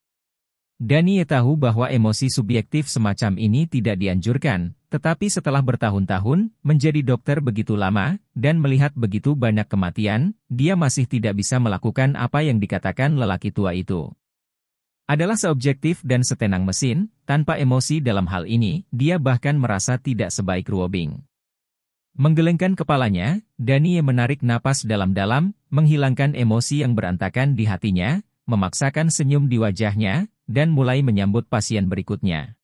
Danie tahu bahwa emosi subjektif semacam ini tidak dianjurkan, tetapi setelah bertahun-tahun, menjadi dokter begitu lama, dan melihat begitu banyak kematian, dia masih tidak bisa melakukan apa yang dikatakan lelaki tua itu. Adalah seobjektif dan setenang mesin, tanpa emosi dalam hal ini, dia bahkan merasa tidak sebaik Ruobing. Menggelengkan kepalanya, Danie menarik napas dalam-dalam, menghilangkan emosi yang berantakan di hatinya, memaksakan senyum di wajahnya, dan mulai menyambut pasien berikutnya.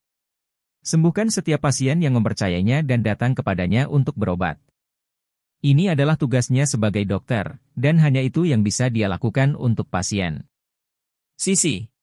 Sembuhkan setiap pasien yang mempercayainya dan datang kepadanya untuk berobat. Ini adalah tugasnya sebagai dokter, dan hanya itu yang bisa dia lakukan untuk pasien. Sisi.